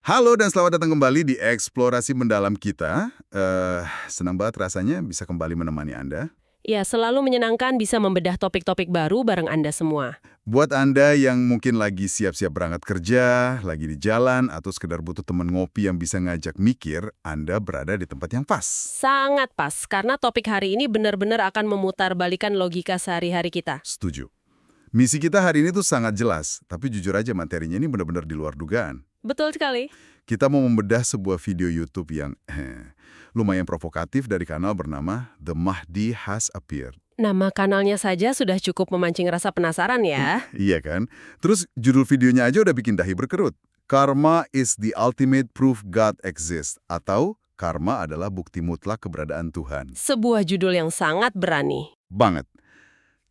Halo dan selamat datang kembali di Eksplorasi Mendalam kita. Senang banget rasanya bisa kembali menemani Anda. Ya, selalu menyenangkan bisa membedah topik-topik baru bareng Anda semua. Buat Anda yang mungkin lagi siap-siap berangkat kerja, lagi di jalan, atau sekedar butuh teman ngopi yang bisa ngajak mikir, Anda berada di tempat yang pas. Sangat pas, karena topik hari ini benar-benar akan memutarbalikkan logika sehari-hari kita. Setuju. Misi kita hari ini tuh sangat jelas, tapi jujur aja materinya ini benar-benar di luar dugaan. Betul sekali. Kita mau membedah sebuah video YouTube yang lumayan provokatif dari kanal bernama The Mahdi Has Appeared. Nama kanalnya saja sudah cukup memancing rasa penasaran ya. Iya kan? Terus judul videonya aja udah bikin dahi berkerut. Karma is the ultimate proof God exists. Atau karma adalah bukti mutlak keberadaan Tuhan. Sebuah judul yang sangat berani. Banget.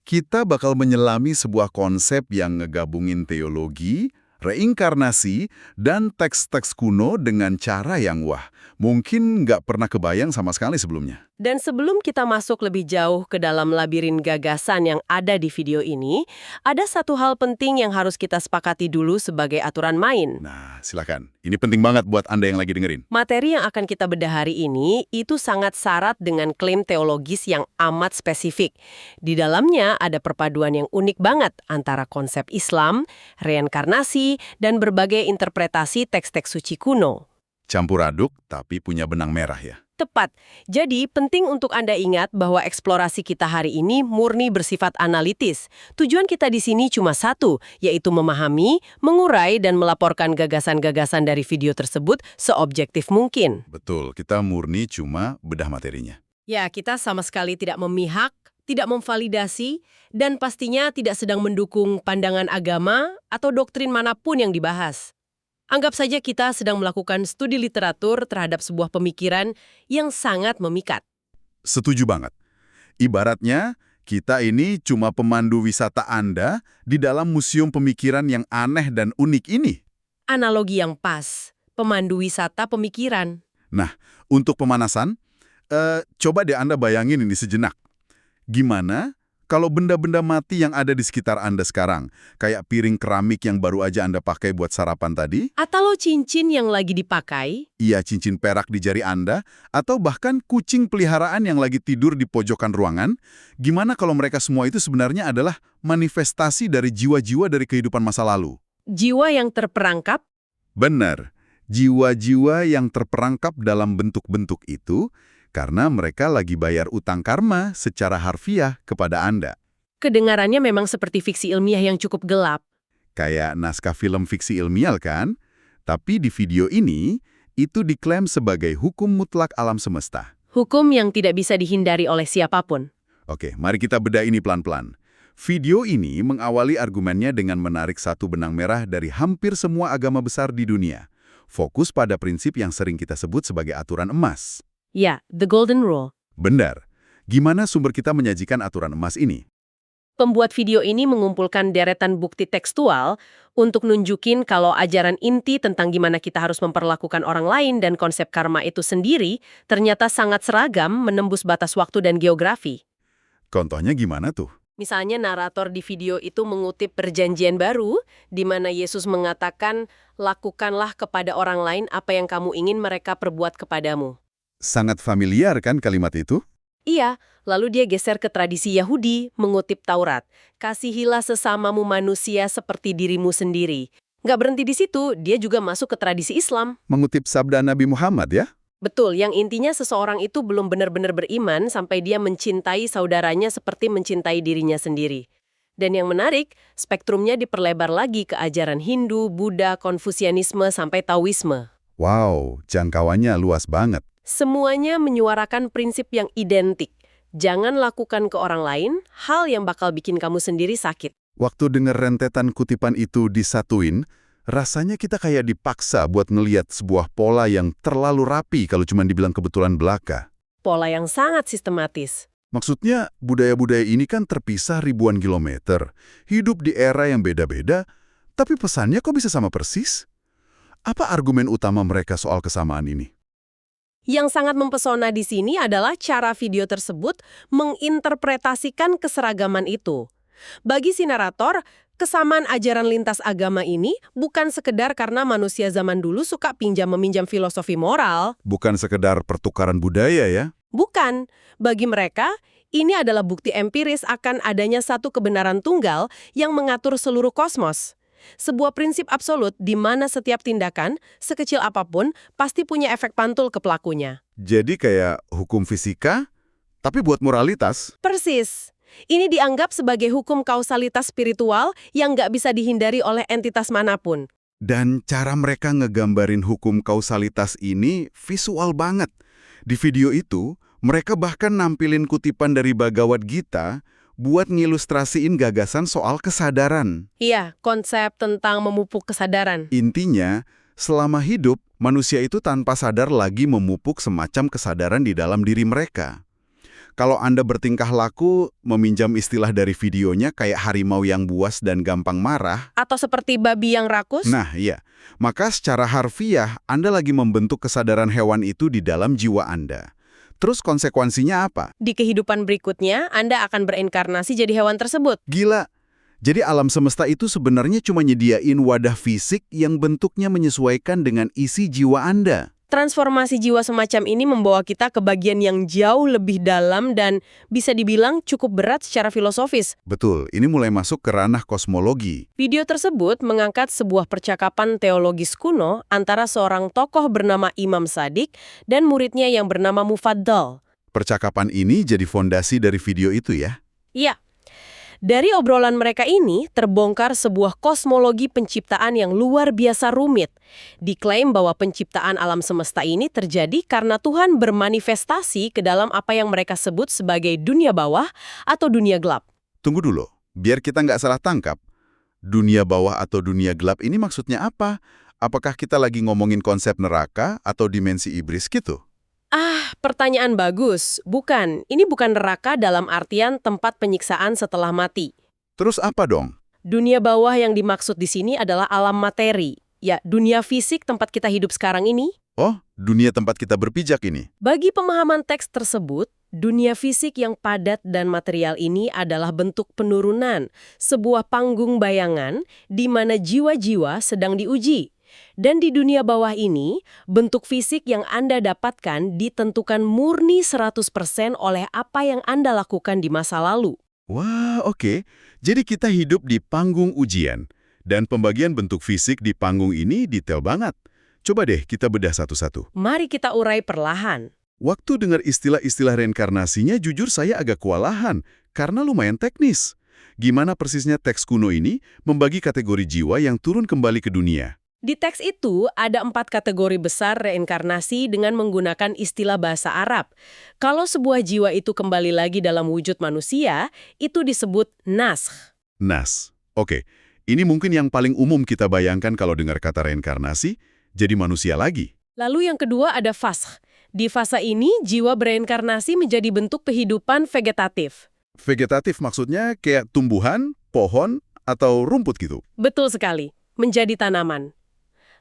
Kita bakal menyelami sebuah konsep yang ngegabungin teologi, reinkarnasi, dan teks-teks kuno dengan cara yang wah, mungkin nggak pernah kebayang sama sekali sebelumnya. Dan sebelum kita masuk lebih jauh ke dalam labirin gagasan yang ada di video ini, ada satu hal penting yang harus kita sepakati dulu sebagai aturan main. Nah, silakan. Ini penting banget buat Anda yang lagi dengerin. Materi yang akan kita bedah hari ini itu sangat syarat dengan klaim teologis yang amat spesifik. Di dalamnya ada perpaduan yang unik banget antara konsep Islam, reinkarnasi, dan berbagai interpretasi teks-teks suci kuno. Campur aduk, tapi punya benang merah ya. Tepat. Jadi, penting untuk Anda ingat bahwa eksplorasi kita hari ini murni bersifat analitis. Tujuan kita di sini cuma satu, yaitu memahami, mengurai, dan melaporkan gagasan-gagasan dari video tersebut seobjektif mungkin. Betul, kita murni cuma bedah materinya. Ya, kita sama sekali tidak memihak, tidak memvalidasi, dan pastinya tidak sedang mendukung pandangan agama atau doktrin manapun yang dibahas. Anggap saja kita sedang melakukan studi literatur terhadap sebuah pemikiran yang sangat memikat. Setuju banget. Ibaratnya, kita ini cuma pemandu wisata Anda di dalam museum pemikiran yang aneh dan unik ini. Analogi yang pas, pemandu wisata pemikiran. Nah, untuk pemanasan, coba deh Anda bayangin ini sejenak. Gimana kalau benda-benda mati yang ada di sekitar Anda sekarang, kayak piring keramik yang baru aja Anda pakai buat sarapan tadi, Atau cincin yang lagi dipakai, iya cincin perak di jari Anda, atau bahkan kucing peliharaan yang lagi tidur di pojokan ruangan, gimana kalau mereka semua itu sebenarnya adalah manifestasi dari jiwa-jiwa dari kehidupan masa lalu? jiwa yang terperangkap, Benar, jiwa-jiwa yang terperangkap dalam bentuk-bentuk itu karena mereka lagi bayar utang karma secara harfiah kepada Anda. kedengarannya memang seperti fiksi ilmiah yang cukup gelap. Kayak naskah film fiksi ilmiah kan? Tapi di video ini, itu diklaim sebagai hukum mutlak alam semesta. Hukum yang tidak bisa dihindari oleh siapapun. Oke, mari kita bedah ini pelan-pelan. Video ini mengawali argumennya dengan menarik satu benang merah dari hampir semua agama besar di dunia. Fokus pada prinsip yang sering kita sebut sebagai aturan emas. Ya, the golden rule. Benar. Gimana sumber kita menyajikan aturan emas ini? Pembuat video ini mengumpulkan deretan bukti tekstual untuk nunjukin kalau ajaran inti tentang gimana kita harus memperlakukan orang lain dan konsep karma itu sendiri ternyata sangat seragam menembus batas waktu dan geografi. Contohnya gimana tuh? Misalnya narator di video itu mengutip perjanjian baru di mana Yesus mengatakan, lakukanlah kepada orang lain apa yang kamu ingin mereka perbuat kepadamu. Sangat familiar kan kalimat itu? Iya, lalu dia geser ke tradisi Yahudi, mengutip Taurat. Kasihilah sesamamu manusia seperti dirimu sendiri. Nggak berhenti di situ, dia juga masuk ke tradisi Islam. Mengutip sabda Nabi Muhammad ya? Betul, yang intinya seseorang itu belum benar-benar beriman sampai dia mencintai saudaranya seperti mencintai dirinya sendiri. Dan yang menarik, spektrumnya diperlebar lagi ke ajaran Hindu, Buddha, Konfusianisme, sampai Taoisme. Wow, jangkauannya luas banget. Semuanya menyuarakan prinsip yang identik. Jangan lakukan ke orang lain hal yang bakal bikin kamu sendiri sakit. Waktu denger rentetan kutipan itu disatuin, rasanya kita kayak dipaksa buat ngeliat sebuah pola yang terlalu rapi kalau cuma dibilang kebetulan belaka. Pola yang sangat sistematis. Maksudnya, budaya-budaya ini kan terpisah ribuan kilometer, hidup di era yang beda-beda, tapi pesannya kok bisa sama persis? Apa argumen utama mereka soal kesamaan ini? Yang sangat mempesona di sini adalah cara video tersebut menginterpretasikan keseragaman itu. Bagi si narator, Kesamaan ajaran lintas agama ini bukan sekedar karena manusia zaman dulu suka pinjam-meminjam filosofi moral. Bukan sekedar pertukaran budaya ya. Bukan. Bagi mereka, ini adalah bukti empiris akan adanya satu kebenaran tunggal yang mengatur seluruh kosmos. Sebuah prinsip absolut di mana setiap tindakan, sekecil apapun, pasti punya efek pantul ke pelakunya. Jadi kayak hukum fisika, tapi buat moralitas. Persis. Ini dianggap sebagai hukum kausalitas spiritual yang nggak bisa dihindari oleh entitas manapun. Dan cara mereka ngegambarin hukum kausalitas ini visual banget. Di video itu, mereka bahkan nampilin kutipan dari Bhagavad Gita buat ngilustrasiin gagasan soal kesadaran. Iya, konsep tentang memupuk kesadaran. Intinya, selama hidup, manusia itu tanpa sadar lagi memupuk semacam kesadaran di dalam diri mereka. Kalau Anda bertingkah laku, meminjam istilah dari videonya kayak harimau yang buas dan gampang marah, Atau seperti babi yang rakus? nah iya, maka secara harfiah Anda lagi membentuk kesadaran hewan itu di dalam jiwa Anda. Terus konsekuensinya apa? Di kehidupan berikutnya, Anda akan berinkarnasi jadi hewan tersebut. Gila! Jadi alam semesta itu sebenarnya cuma nyediain wadah fisik yang bentuknya menyesuaikan dengan isi jiwa Anda. Transformasi jiwa semacam ini membawa kita ke bagian yang jauh lebih dalam dan bisa dibilang cukup berat secara filosofis. Betul, ini mulai masuk ke ranah kosmologi. Video tersebut mengangkat sebuah percakapan teologis kuno antara seorang tokoh bernama Imam Shadiq dan muridnya yang bernama Mufaddal. Percakapan ini jadi fondasi dari video itu ya? Iya. Dari obrolan mereka ini, terbongkar sebuah kosmologi penciptaan yang luar biasa rumit. Diklaim bahwa penciptaan alam semesta ini terjadi karena Tuhan bermanifestasi ke dalam apa yang mereka sebut sebagai dunia bawah atau dunia gelap. Tunggu dulu, biar kita nggak salah tangkap. Dunia bawah atau dunia gelap ini maksudnya apa? Apakah kita lagi ngomongin konsep neraka atau dimensi iblis gitu? Pertanyaan bagus. Bukan, ini bukan neraka dalam artian tempat penyiksaan setelah mati. Terus apa dong? Dunia bawah yang dimaksud di sini adalah alam materi. Ya, dunia fisik tempat kita hidup sekarang ini. Oh, dunia tempat kita berpijak ini. Bagi pemahaman teks tersebut, dunia fisik yang padat dan material ini adalah bentuk penurunan, sebuah panggung bayangan di mana jiwa-jiwa sedang diuji. Dan di dunia bawah ini, bentuk fisik yang Anda dapatkan ditentukan murni 100% oleh apa yang Anda lakukan di masa lalu. Wah, oke. Jadi kita hidup di panggung ujian. Dan pembagian bentuk fisik di panggung ini detail banget. Coba deh kita bedah satu-satu. Mari kita urai perlahan. Waktu dengar istilah-istilah reinkarnasinya, jujur saya agak kewalahan. Karena lumayan teknis. Gimana persisnya teks kuno ini membagi kategori jiwa yang turun kembali ke dunia? Di teks itu ada 4 kategori besar reinkarnasi dengan menggunakan istilah bahasa Arab. Kalau sebuah jiwa itu kembali lagi dalam wujud manusia, itu disebut naskh. Nas. Oke, ini mungkin yang paling umum kita bayangkan kalau dengar kata reinkarnasi, jadi manusia lagi. Lalu yang kedua ada faskh. Di fase ini, jiwa bereinkarnasi menjadi bentuk kehidupan vegetatif. Vegetatif maksudnya kayak tumbuhan, pohon, atau rumput gitu. Betul sekali, menjadi tanaman.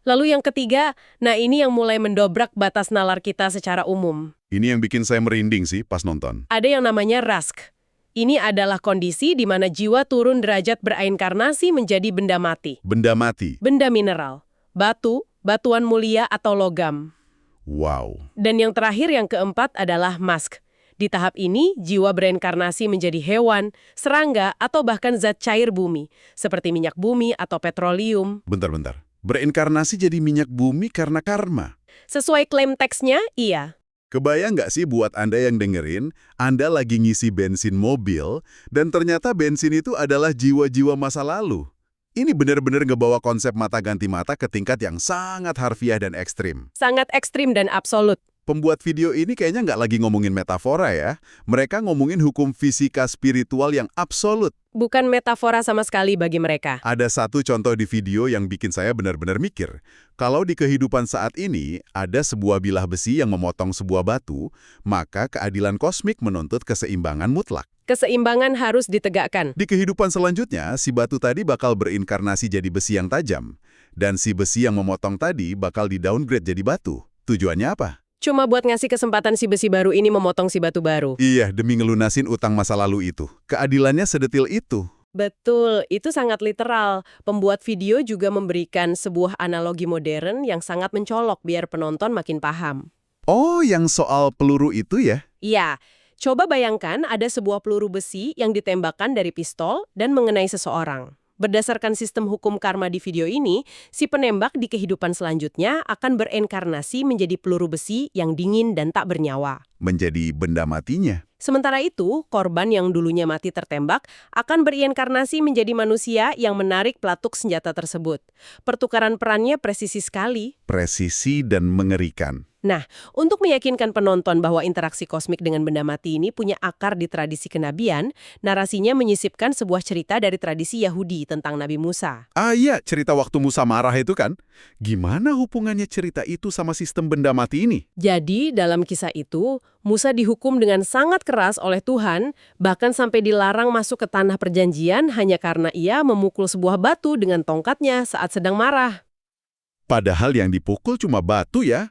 Lalu yang ketiga, nah ini yang mulai mendobrak batas nalar kita secara umum. Ini yang bikin saya merinding sih pas nonton. Ada yang namanya raskh. Ini adalah kondisi di mana jiwa turun derajat bereinkarnasi menjadi benda mati. Benda mati. Benda mineral, batu, batuan mulia atau logam. Wow. Dan yang terakhir, yang keempat adalah maskh. Di tahap ini, jiwa bereinkarnasi menjadi hewan, serangga, atau bahkan zat cair bumi, seperti minyak bumi atau petroleum. Bentar-bentar. Berinkarnasi jadi minyak bumi karena karma. Sesuai klaim teksnya, iya. Kebayang nggak sih buat Anda yang dengerin, Anda lagi ngisi bensin mobil, dan ternyata bensin itu adalah jiwa-jiwa masa lalu. Ini benar-benar ngebawa konsep mata ganti mata ke tingkat yang sangat harfiah dan ekstrim. Sangat ekstrim dan absolut. Pembuat video ini kayaknya nggak lagi ngomongin metafora ya. Mereka ngomongin hukum fisika spiritual yang absolut. Bukan metafora sama sekali bagi mereka. Ada satu contoh di video yang bikin saya benar-benar mikir. Kalau di kehidupan saat ini, ada sebuah bilah besi yang memotong sebuah batu, maka keadilan kosmik menuntut keseimbangan mutlak. Keseimbangan harus ditegakkan. Di kehidupan selanjutnya, si batu tadi bakal berinkarnasi jadi besi yang tajam. Dan si besi yang memotong tadi bakal di-downgrade jadi batu. Tujuannya apa? Cuma buat ngasih kesempatan si besi baru ini memotong si batu baru. Iya, demi ngelunasin utang masa lalu itu. Keadilannya sedetil itu. Betul, itu sangat literal. Pembuat video juga memberikan sebuah analogi modern yang sangat mencolok biar penonton makin paham. Oh, yang soal peluru itu ya? Iya, coba bayangkan ada sebuah peluru besi yang ditembakkan dari pistol dan mengenai seseorang. Berdasarkan sistem hukum karma di video ini, si penembak di kehidupan selanjutnya akan berenkarnasi menjadi peluru besi yang dingin dan tak bernyawa. Menjadi benda matinya. Sementara itu, korban yang dulunya mati tertembak akan berinkarnasi menjadi manusia yang menarik pelatuk senjata tersebut. Pertukaran perannya presisi sekali. Presisi dan mengerikan. Nah, untuk meyakinkan penonton bahwa interaksi kosmik dengan benda mati ini punya akar di tradisi kenabian, narasinya menyisipkan sebuah cerita dari tradisi Yahudi tentang Nabi Musa. Ah iya, cerita waktu Musa marah itu kan? Gimana hubungannya cerita itu sama sistem benda mati ini? Jadi, dalam kisah itu, Musa dihukum dengan sangat keras oleh Tuhan, bahkan sampai dilarang masuk ke tanah perjanjian hanya karena ia memukul sebuah batu dengan tongkatnya saat sedang marah. Padahal yang dipukul cuma batu ya?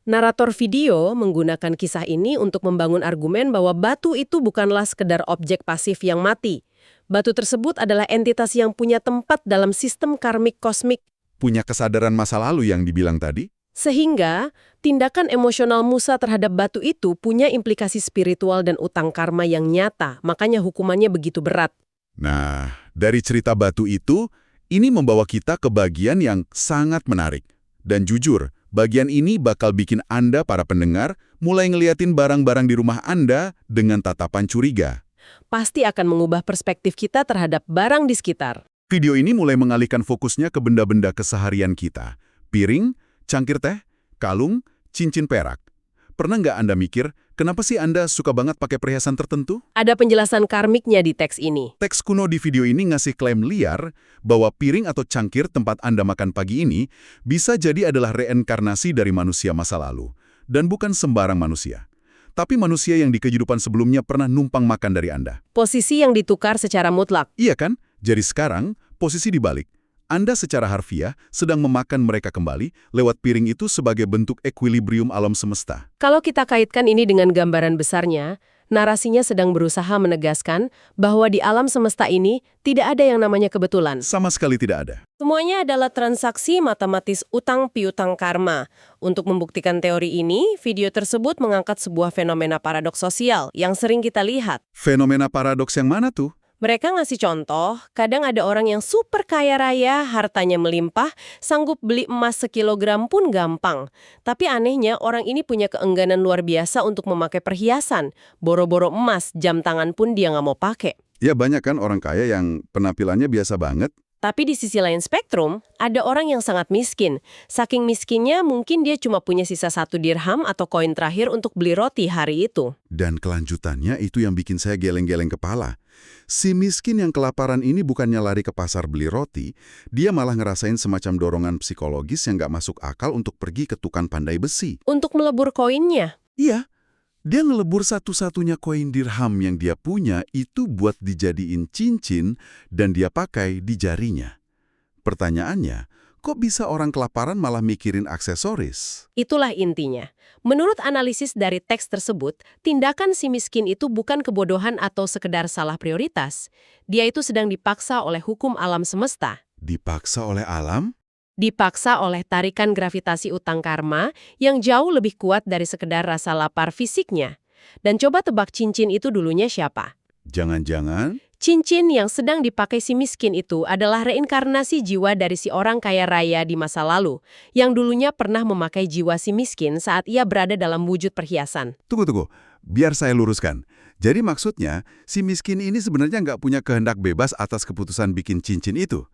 Narator video menggunakan kisah ini untuk membangun argumen bahwa batu itu bukanlah sekedar objek pasif yang mati. Batu tersebut adalah entitas yang punya tempat dalam sistem karmik kosmik. Punya kesadaran masa lalu yang dibilang tadi? Sehingga, tindakan emosional Musa terhadap batu itu punya implikasi spiritual dan utang karma yang nyata, makanya hukumannya begitu berat. Nah, dari cerita batu itu, ini membawa kita ke bagian yang sangat menarik. Dan jujur, bagian ini bakal bikin Anda para pendengar mulai ngeliatin barang-barang di rumah Anda dengan tatapan curiga. Pasti akan mengubah perspektif kita terhadap barang di sekitar. Video ini mulai mengalihkan fokusnya ke benda-benda keseharian kita. Piring, cangkir teh, kalung, cincin perak. Pernah nggak Anda mikir, kenapa sih Anda suka banget pakai perhiasan tertentu? Ada penjelasan karmiknya di teks ini. Teks kuno di video ini ngasih klaim liar bahwa piring atau cangkir tempat Anda makan pagi ini bisa jadi adalah reinkarnasi dari manusia masa lalu. Dan bukan sembarang manusia. Tapi manusia yang di kehidupan sebelumnya pernah numpang makan dari Anda. Posisi yang ditukar secara mutlak. Iya kan? Jadi sekarang, posisi dibalik. Anda secara harfiah sedang memakan mereka kembali lewat piring itu sebagai bentuk ekuilibrium alam semesta. Kalau kita kaitkan ini dengan gambaran besarnya, narasinya sedang berusaha menegaskan bahwa di alam semesta ini tidak ada yang namanya kebetulan. Sama sekali tidak ada. Semuanya adalah transaksi matematis utang piutang karma. Untuk membuktikan teori ini, video tersebut mengangkat sebuah fenomena paradoks sosial yang sering kita lihat. Fenomena paradoks yang mana tuh? Mereka ngasih contoh, kadang ada orang yang super kaya raya, hartanya melimpah, sanggup beli emas sekilogram pun gampang. Tapi anehnya orang ini punya keengganan luar biasa untuk memakai perhiasan. Boro-boro emas, jam tangan pun dia nggak mau pakai. Ya banyak kan orang kaya yang penampilannya biasa banget. Tapi di sisi lain spektrum, ada orang yang sangat miskin. Saking miskinnya mungkin dia cuma punya sisa 1 dirham atau koin terakhir untuk beli roti hari itu. Dan kelanjutannya itu yang bikin saya geleng-geleng kepala. Si miskin yang kelaparan ini bukannya lari ke pasar beli roti, dia malah ngerasain semacam dorongan psikologis yang nggak masuk akal untuk pergi ke tukang pandai besi. Untuk melebur koinnya. Iya, dia ngelebur satu-satunya koin dirham yang dia punya itu buat dijadiin cincin dan dia pakai di jarinya. Pertanyaannya, kok bisa orang kelaparan malah mikirin aksesoris? Itulah intinya. Menurut analisis dari teks tersebut, tindakan si miskin itu bukan kebodohan atau sekedar salah prioritas. Dia itu sedang dipaksa oleh hukum alam semesta. Dipaksa oleh alam? Dipaksa oleh tarikan gravitasi utang karma yang jauh lebih kuat dari sekedar rasa lapar fisiknya. Dan coba tebak cincin itu dulunya siapa? Jangan-jangan? Cincin yang sedang dipakai si miskin itu adalah reinkarnasi jiwa dari si orang kaya raya di masa lalu, yang dulunya pernah memakai jiwa si miskin saat ia berada dalam wujud perhiasan. Tunggu, biar saya luruskan. Jadi maksudnya, si miskin ini sebenarnya nggak punya kehendak bebas atas keputusan bikin cincin itu.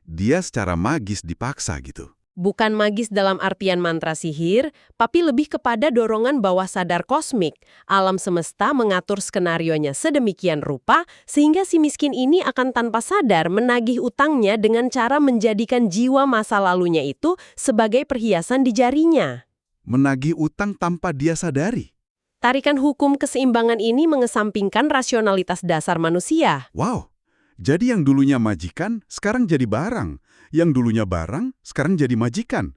Dia secara magis dipaksa gitu. Bukan magis dalam artian mantra sihir, tapi lebih kepada dorongan bawah sadar kosmik. Alam semesta mengatur skenarionya sedemikian rupa, sehingga si miskin ini akan tanpa sadar menagih utangnya dengan cara menjadikan jiwa masa lalunya itu sebagai perhiasan di jarinya. Menagih utang tanpa dia sadari. Tarikan hukum keseimbangan ini mengesampingkan rasionalitas dasar manusia. Wow, jadi yang dulunya majikan sekarang jadi barang. Yang dulunya barang, sekarang jadi majikan.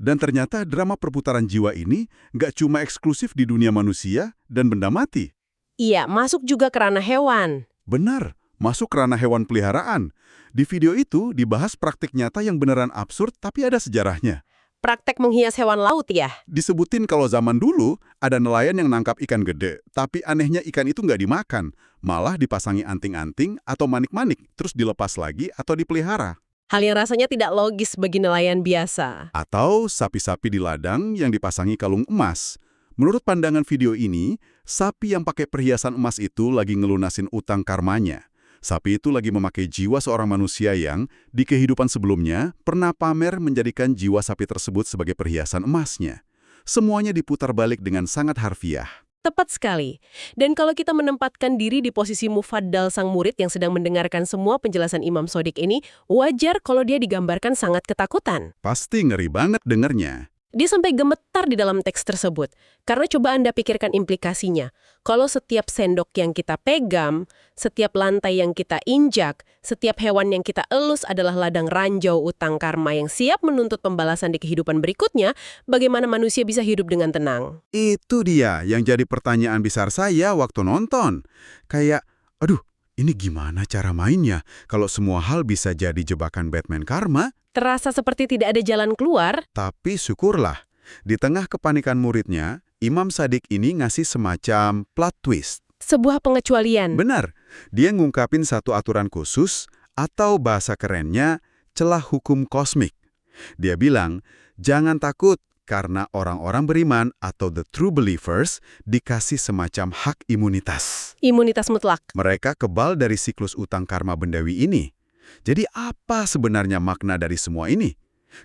Dan ternyata drama perputaran jiwa ini nggak cuma eksklusif di dunia manusia dan benda mati. Iya, masuk juga ke ranah hewan. Benar, masuk ranah hewan peliharaan. Di video itu dibahas praktik nyata yang beneran absurd tapi ada sejarahnya. Praktek menghias hewan laut ya? Disebutin kalau zaman dulu ada nelayan yang nangkap ikan gede, tapi anehnya ikan itu nggak dimakan, malah dipasangi anting-anting atau manik-manik, terus dilepas lagi atau dipelihara. Hal yang rasanya tidak logis bagi nelayan biasa. Atau sapi-sapi di ladang yang dipasangi kalung emas. Menurut pandangan video ini, sapi yang pakai perhiasan emas itu lagi ngelunasin utang karmanya. Sapi itu lagi memakai jiwa seorang manusia yang, di kehidupan sebelumnya, pernah pamer menjadikan jiwa sapi tersebut sebagai perhiasan emasnya. Semuanya diputar balik dengan sangat harfiah. Tepat sekali. Dan kalau kita menempatkan diri di posisi Mufaddal sang murid yang sedang mendengarkan semua penjelasan Imam Shodiq ini, wajar kalau dia digambarkan sangat ketakutan. Pasti ngeri banget dengernya. Dia sampai gemetar di dalam teks tersebut. Karena coba Anda pikirkan implikasinya. Kalau setiap sendok yang kita pegang, setiap lantai yang kita injak, setiap hewan yang kita elus adalah ladang ranjau utang karma yang siap menuntut pembalasan di kehidupan berikutnya, bagaimana manusia bisa hidup dengan tenang? Itu dia yang jadi pertanyaan besar saya waktu nonton. Kayak, aduh, ini gimana cara mainnya kalau semua hal bisa jadi jebakan Batman karma? Terasa seperti tidak ada jalan keluar. Tapi syukurlah, di tengah kepanikan muridnya, Imam Shadiq ini ngasih semacam plot twist. Sebuah pengecualian. Benar, dia ngungkapin satu aturan khusus atau bahasa kerennya celah hukum kosmik. Dia bilang, jangan takut karena orang-orang beriman atau the true believers dikasih semacam hak imunitas. Imunitas mutlak. Mereka kebal dari siklus utang karma bendawi ini. Jadi apa sebenarnya makna dari semua ini?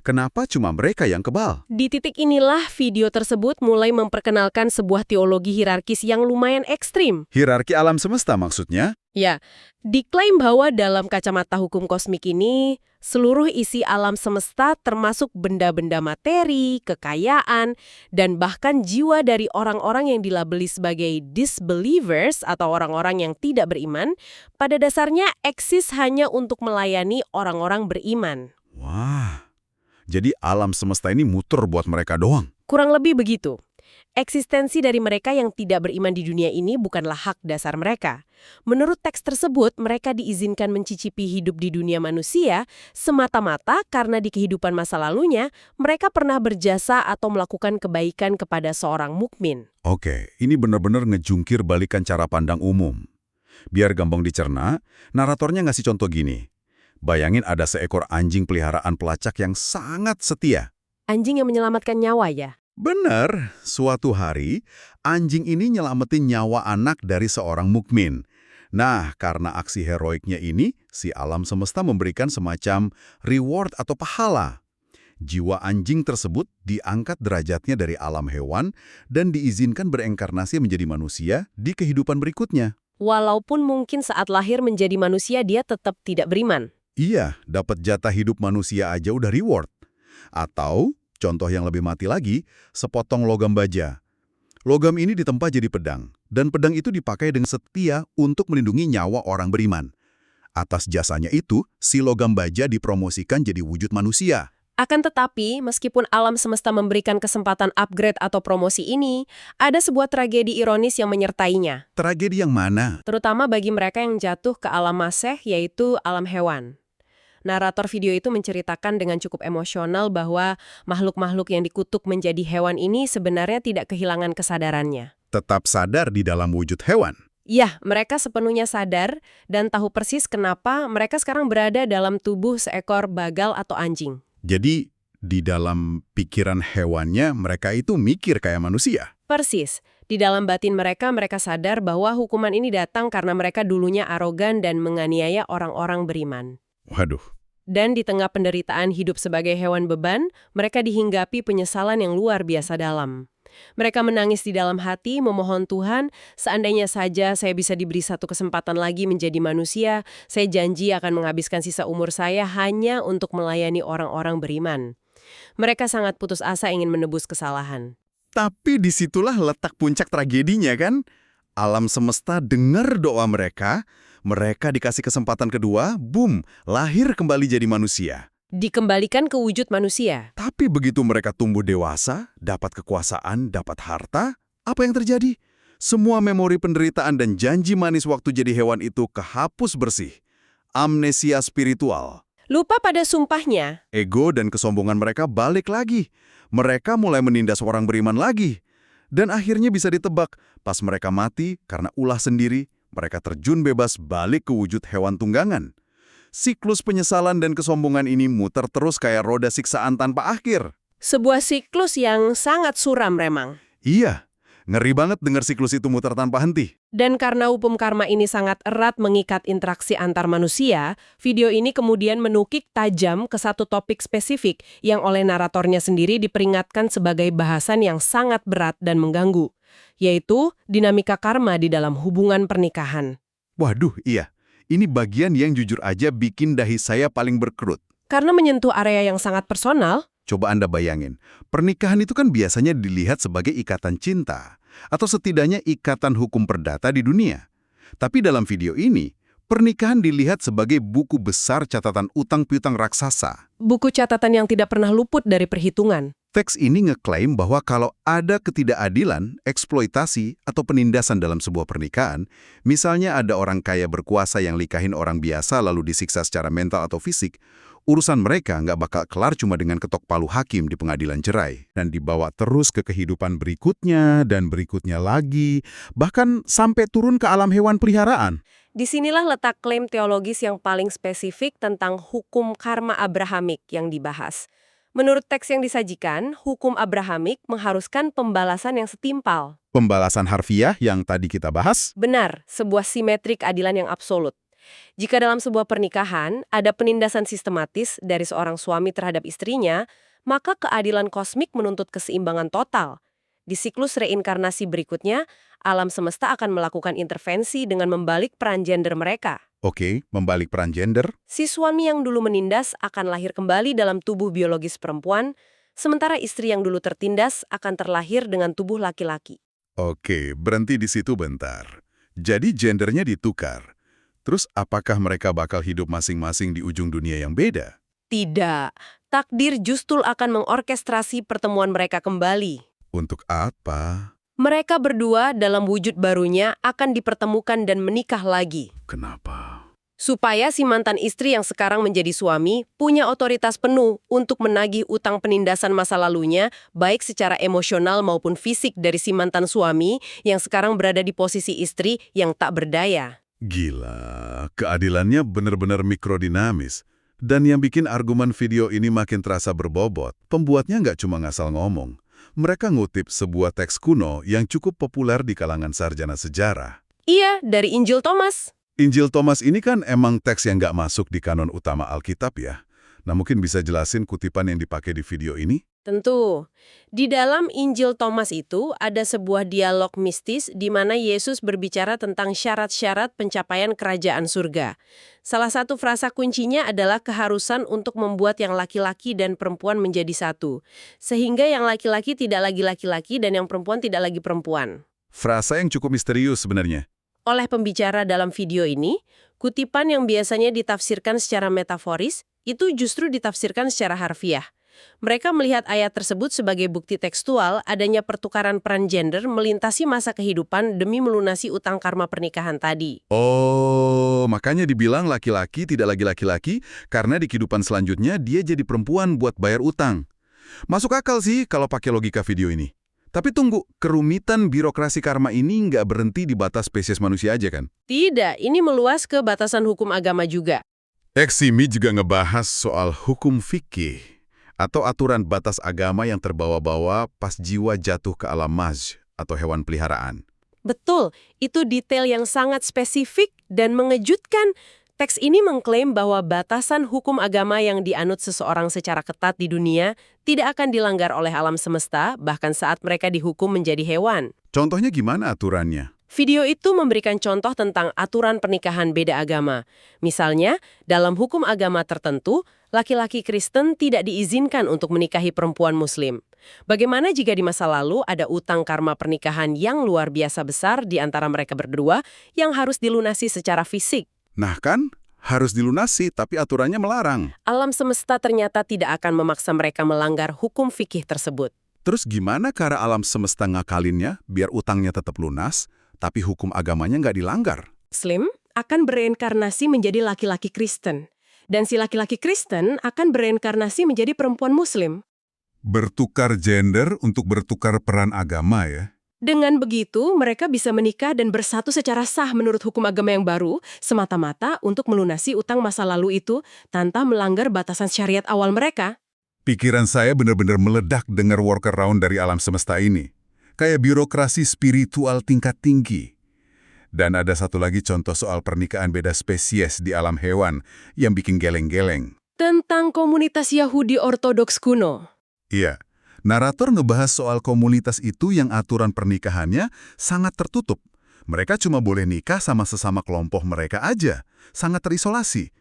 Kenapa cuma mereka yang kebal? Di titik inilah video tersebut mulai memperkenalkan sebuah teologi hierarkis yang lumayan ekstrim. Hierarki alam semesta maksudnya? Ya, diklaim bahwa dalam kacamata hukum kosmik ini, seluruh isi alam semesta termasuk benda-benda materi, kekayaan, dan bahkan jiwa dari orang-orang yang dilabeli sebagai disbelievers atau orang-orang yang tidak beriman, pada dasarnya eksis hanya untuk melayani orang-orang beriman. Wah, jadi alam semesta ini muter buat mereka doang. Kurang lebih begitu. Eksistensi dari mereka yang tidak beriman di dunia ini bukanlah hak dasar mereka. Menurut teks tersebut, mereka diizinkan mencicipi hidup di dunia manusia semata-mata karena di kehidupan masa lalunya, mereka pernah berjasa atau melakukan kebaikan kepada seorang mukmin. Oke, ini benar-benar ngejungkir balikan cara pandang umum. Biar gampang dicerna, naratornya ngasih contoh gini. Bayangin ada seekor anjing peliharaan pelacak yang sangat setia. Anjing yang menyelamatkan nyawa ya? Benar, suatu hari anjing ini nyelamatin nyawa anak dari seorang mukmin. Nah, karena aksi heroiknya ini, si alam semesta memberikan semacam reward atau pahala. Jiwa anjing tersebut diangkat derajatnya dari alam hewan dan diizinkan bereinkarnasi menjadi manusia di kehidupan berikutnya. Walaupun mungkin saat lahir menjadi manusia dia tetap tidak beriman. Iya, dapat jatah hidup manusia aja udah reward. Atau contoh yang lebih mati lagi, sepotong logam baja. Logam ini ditempa jadi pedang, dan pedang itu dipakai dengan setia untuk melindungi nyawa orang beriman. Atas jasanya itu, si logam baja dipromosikan jadi wujud manusia. Akan tetapi, meskipun alam semesta memberikan kesempatan upgrade atau promosi ini, ada sebuah tragedi ironis yang menyertainya. Tragedi yang mana? Terutama bagi mereka yang jatuh ke alam maseh, yaitu alam hewan. Narator video itu menceritakan dengan cukup emosional bahwa makhluk-makhluk yang dikutuk menjadi hewan ini sebenarnya tidak kehilangan kesadarannya. Tetap sadar di dalam wujud hewan. Ya, mereka sepenuhnya sadar dan tahu persis kenapa mereka sekarang berada dalam tubuh seekor bagal atau anjing. Jadi, di dalam pikiran hewannya, mereka itu mikir kayak manusia. Persis. Di dalam batin mereka sadar bahwa hukuman ini datang karena mereka dulunya arogan dan menganiaya orang-orang beriman. Waduh. Dan di tengah penderitaan hidup sebagai hewan beban, mereka dihinggapi penyesalan yang luar biasa dalam. Mereka menangis di dalam hati, memohon Tuhan, seandainya saja saya bisa diberi satu kesempatan lagi menjadi manusia, saya janji akan menghabiskan sisa umur saya hanya untuk melayani orang-orang beriman. Mereka sangat putus asa ingin menebus kesalahan. Tapi disitulah letak puncak tragedinya kan? Alam semesta dengar doa mereka dikasih kesempatan kedua, boom, lahir kembali jadi manusia. Dikembalikan ke wujud manusia. Tapi begitu mereka tumbuh dewasa, dapat kekuasaan, dapat harta, apa yang terjadi? Semua memori penderitaan dan janji manis waktu jadi hewan itu kehapus bersih. Amnesia spiritual. Lupa pada sumpahnya. Ego dan kesombongan mereka balik lagi. Mereka mulai menindas orang beriman lagi. Dan akhirnya bisa ditebak, pas mereka mati karena ulah sendiri, mereka terjun bebas balik ke wujud hewan tunggangan. Siklus penyesalan dan kesombongan ini muter terus kayak roda siksaan tanpa akhir. Sebuah siklus yang sangat suram, Remang. Iya, ngeri banget dengar siklus itu muter tanpa henti. Dan karena hukum karma ini sangat erat mengikat interaksi antar manusia, video ini kemudian menukik tajam ke satu topik spesifik yang oleh naratornya sendiri diperingatkan sebagai bahasan yang sangat berat dan mengganggu, yaitu dinamika karma di dalam hubungan pernikahan. Waduh, iya. Ini bagian yang jujur aja bikin dahi saya paling berkerut. Karena menyentuh area yang sangat personal. Coba Anda bayangin, pernikahan itu kan biasanya dilihat sebagai ikatan cinta, atau setidaknya ikatan hukum perdata di dunia. Tapi dalam video ini, pernikahan dilihat sebagai buku besar catatan utang piutang raksasa. Buku catatan yang tidak pernah luput dari perhitungan. Teks ini ngeklaim bahwa kalau ada ketidakadilan, eksploitasi, atau penindasan dalam sebuah pernikahan, misalnya ada orang kaya berkuasa yang likahin orang biasa lalu disiksa secara mental atau fisik, urusan mereka nggak bakal kelar cuma dengan ketok palu hakim di pengadilan cerai. Dan dibawa terus ke kehidupan berikutnya dan berikutnya lagi, bahkan sampai turun ke alam hewan peliharaan. Disinilah letak klaim teologis yang paling spesifik tentang hukum karma Abrahamik yang dibahas. Menurut teks yang disajikan, hukum Abrahamik mengharuskan pembalasan yang setimpal. Pembalasan harfiah yang tadi kita bahas? Benar, sebuah simetri keadilan yang absolut. Jika dalam sebuah pernikahan ada penindasan sistematis dari seorang suami terhadap istrinya, maka keadilan kosmik menuntut keseimbangan total. Di siklus reinkarnasi berikutnya, alam semesta akan melakukan intervensi dengan membalik peran gender mereka. Oke, membalik peran gender. Si suami yang dulu menindas akan lahir kembali dalam tubuh biologis perempuan, sementara istri yang dulu tertindas akan terlahir dengan tubuh laki-laki. Oke, berhenti di situ bentar. Jadi gendernya ditukar. Terus apakah mereka bakal hidup masing-masing di ujung dunia yang beda? Tidak, takdir justru akan mengorkestrasi pertemuan mereka kembali. Untuk apa? Mereka berdua dalam wujud barunya akan dipertemukan dan menikah lagi. Kenapa? Supaya si mantan istri yang sekarang menjadi suami punya otoritas penuh untuk menagih utang penindasan masa lalunya, baik secara emosional maupun fisik dari si mantan suami yang sekarang berada di posisi istri yang tak berdaya. Gila, keadilannya benar-benar mikrodinamis. Dan yang bikin argumen video ini makin terasa berbobot, pembuatnya nggak cuma ngasal ngomong. Mereka ngutip sebuah teks kuno yang cukup populer di kalangan sarjana sejarah. Iya, dari Injil Thomas. Injil Thomas ini kan emang teks yang nggak masuk di kanon utama Alkitab ya. Nah mungkin bisa jelasin kutipan yang dipakai di video ini? Tentu. Di dalam Injil Thomas itu ada sebuah dialog mistis di mana Yesus berbicara tentang syarat-syarat pencapaian kerajaan surga. Salah satu frasa kuncinya adalah keharusan untuk membuat yang laki-laki dan perempuan menjadi satu. Sehingga yang laki-laki tidak lagi laki-laki dan yang perempuan tidak lagi perempuan. Frasa yang cukup misterius sebenarnya. Oleh pembicara dalam video ini, kutipan yang biasanya ditafsirkan secara metaforis itu justru ditafsirkan secara harfiah. Mereka melihat ayat tersebut sebagai bukti tekstual adanya pertukaran peran gender melintasi masa kehidupan demi melunasi utang karma pernikahan tadi. Oh, makanya dibilang laki-laki tidak lagi laki-laki karena di kehidupan selanjutnya dia jadi perempuan buat bayar utang. Masuk akal sih kalau pakai logika video ini. Tapi tunggu, kerumitan birokrasi karma ini nggak berhenti di batas spesies manusia aja kan? Tidak, ini meluas ke batasan hukum agama juga. Eksimi juga ngebahas soal hukum fikih atau aturan batas agama yang terbawa-bawa pas jiwa jatuh ke alam maj atau hewan peliharaan. Betul, itu detail yang sangat spesifik dan mengejutkan. Teks ini mengklaim bahwa batasan hukum agama yang dianut seseorang secara ketat di dunia tidak akan dilanggar oleh alam semesta, bahkan saat mereka dihukum menjadi hewan. Contohnya gimana aturannya? Video itu memberikan contoh tentang aturan pernikahan beda agama. Misalnya, dalam hukum agama tertentu, laki-laki Kristen tidak diizinkan untuk menikahi perempuan Muslim. Bagaimana jika di masa lalu ada utang karma pernikahan yang luar biasa besar di antara mereka berdua yang harus dilunasi secara fisik? Nah kan, harus dilunasi tapi aturannya melarang. Alam semesta ternyata tidak akan memaksa mereka melanggar hukum fikih tersebut. Terus gimana cara alam semesta ngakalinnya biar utangnya tetap lunas, tapi hukum agamanya nggak dilanggar? Muslim akan bereinkarnasi menjadi laki-laki Kristen. Dan si laki-laki Kristen akan bereinkarnasi menjadi perempuan Muslim. Bertukar gender untuk bertukar peran agama ya? Dengan begitu, mereka bisa menikah dan bersatu secara sah menurut hukum agama yang baru, semata-mata untuk melunasi utang masa lalu itu tanpa melanggar batasan syariat awal mereka. Pikiran saya benar-benar meledak dengar workaround dari alam semesta ini. Kayak birokrasi spiritual tingkat tinggi. Dan ada satu lagi contoh soal pernikahan beda spesies di alam hewan yang bikin geleng-geleng. Tentang komunitas Yahudi Ortodoks kuno. Iya, narator ngebahas soal komunitas itu yang aturan pernikahannya sangat tertutup. Mereka cuma boleh nikah sama sesama kelompok mereka aja, sangat terisolasi.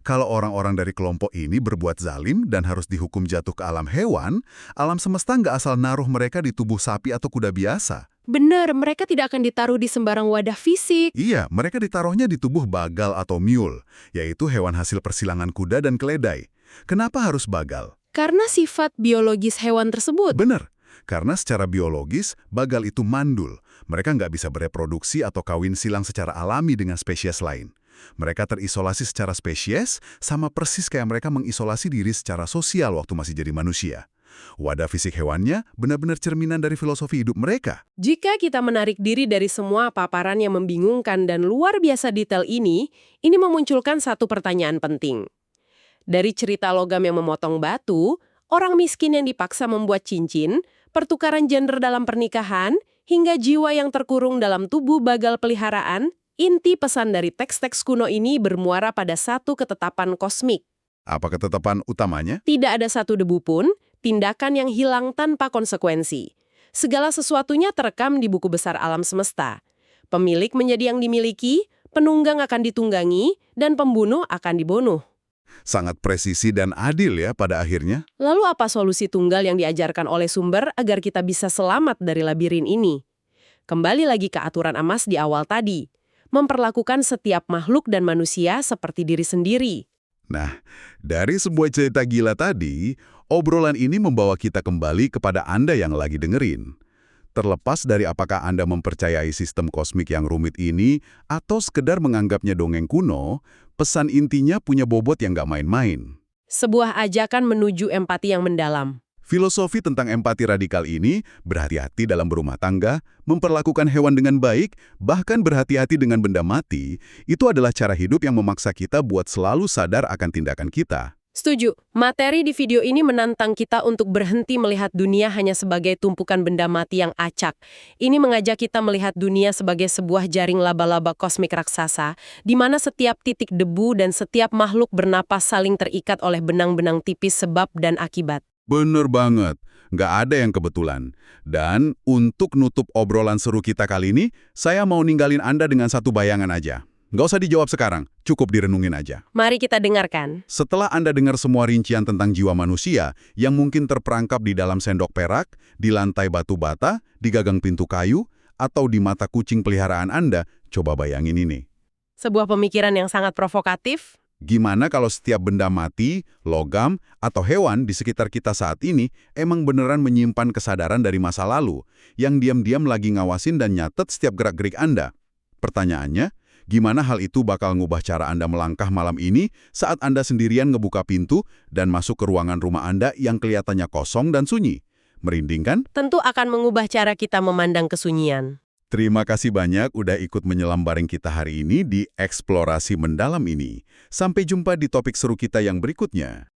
Kalau orang-orang dari kelompok ini berbuat zalim dan harus dihukum jatuh ke alam hewan, alam semesta nggak asal naruh mereka di tubuh sapi atau kuda biasa. Benar, mereka tidak akan ditaruh di sembarang wadah fisik. Iya, mereka ditaruhnya di tubuh bagal atau mule, yaitu hewan hasil persilangan kuda dan keledai. Kenapa harus bagal? Karena sifat biologis hewan tersebut. Benar, karena secara biologis, bagal itu mandul. Mereka nggak bisa bereproduksi atau kawin silang secara alami dengan spesies lain. Mereka terisolasi secara spesies, sama persis kayak mereka mengisolasi diri secara sosial waktu masih jadi manusia. Wadah fisik hewannya benar-benar cerminan dari filosofi hidup mereka. Jika kita menarik diri dari semua paparan yang membingungkan dan luar biasa detail ini memunculkan satu pertanyaan penting. Dari cerita logam yang memotong batu, orang miskin yang dipaksa membuat cincin, pertukaran gender dalam pernikahan, hingga jiwa yang terkurung dalam tubuh bagal peliharaan, inti pesan dari teks-teks kuno ini bermuara pada satu ketetapan kosmik. Apa ketetapan utamanya? Tidak ada satu debu pun, tindakan yang hilang tanpa konsekuensi. Segala sesuatunya terekam di buku besar alam semesta. Pemilik menjadi yang dimiliki, penunggang akan ditunggangi, dan pembunuh akan dibunuh. Sangat presisi dan adil ya pada akhirnya. Lalu apa solusi tunggal yang diajarkan oleh sumber agar kita bisa selamat dari labirin ini? Kembali lagi ke aturan emas di awal tadi. Memperlakukan setiap makhluk dan manusia seperti diri sendiri. Nah, dari sebuah cerita gila tadi, obrolan ini membawa kita kembali kepada Anda yang lagi dengerin. Terlepas dari apakah Anda mempercayai sistem kosmik yang rumit ini atau sekedar menganggapnya dongeng kuno, pesan intinya punya bobot yang nggak main-main. Sebuah ajakan menuju empati yang mendalam. Filosofi tentang empati radikal ini berhati-hati dalam berumah tangga, memperlakukan hewan dengan baik, bahkan berhati-hati dengan benda mati, itu adalah cara hidup yang memaksa kita buat selalu sadar akan tindakan kita. Setuju. Materi di video ini menantang kita untuk berhenti melihat dunia hanya sebagai tumpukan benda mati yang acak. Ini mengajak kita melihat dunia sebagai sebuah jaring laba-laba kosmik raksasa, di mana setiap titik debu dan setiap makhluk bernapas saling terikat oleh benang-benang tipis sebab dan akibat. Bener banget, nggak ada yang kebetulan. Dan untuk nutup obrolan seru kita kali ini, saya mau ninggalin Anda dengan satu bayangan aja. Nggak usah dijawab sekarang, cukup direnungin aja. Mari kita dengarkan. Setelah Anda dengar semua rincian tentang jiwa manusia yang mungkin terperangkap di dalam sendok perak, di lantai batu bata, di gagang pintu kayu, atau di mata kucing peliharaan Anda, coba bayangin ini. Sebuah pemikiran yang sangat provokatif. Gimana kalau setiap benda mati, logam, atau hewan di sekitar kita saat ini emang beneran menyimpan kesadaran dari masa lalu, yang diam-diam lagi ngawasin dan nyatet setiap gerak-gerik Anda? Pertanyaannya, gimana hal itu bakal ngubah cara Anda melangkah malam ini saat Anda sendirian ngebuka pintu dan masuk ke ruangan rumah Anda yang kelihatannya kosong dan sunyi? Merinding kan? Tentu akan mengubah cara kita memandang kesunyian. Terima kasih banyak udah ikut menyelam bareng kita hari ini di eksplorasi mendalam ini. Sampai jumpa di topik seru kita yang berikutnya.